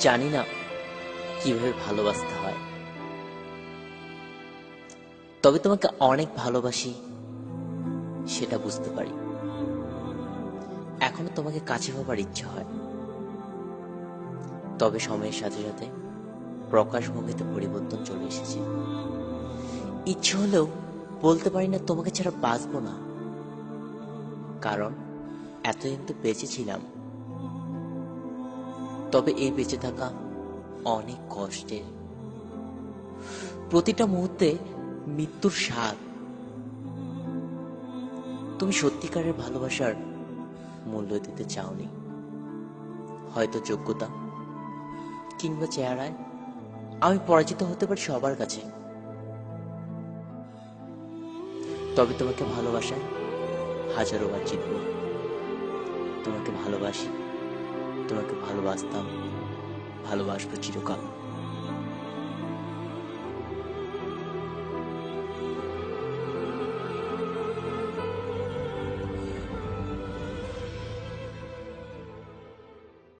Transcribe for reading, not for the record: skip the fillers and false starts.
জানি না কিভাবে ভালোবাসতে হয়, তবে তোমাকে অনেক ভালোবাসি সেটা বুঝতে পারি। এখনো তোমাকে কাছে পাবার ইচ্ছা হয়, তবে সময়ের সাথে সাথে প্রকাশভঙ্গিতে পরিবর্তন চলে এসেছে। ইচ্ছে হলেও বলতে পারি না তোমাকে ছাড়া বাঁচবো না, কারণ এতদিন তো বেঁচে ছিলাম। তবে এই বেঁচে থাকা অনেক কষ্টের, প্রতিটা মুহূর্তে মৃত্যুর স্বাদ। তুমি সত্যিকারের ভালোবাসার মূল্য দিতে চাওনি, হয়তো যোগ্যতা কিংবা চেহারায় আমি পরাজিত হতে পারি সবার কাছে, তবে তোমাকে ভালোবাসায় হাজারো বার জিতব। তোমাকে ভালোবাসি, তোমাকে ভালোবাসতাম, ভালোবাসবো চিরকাল।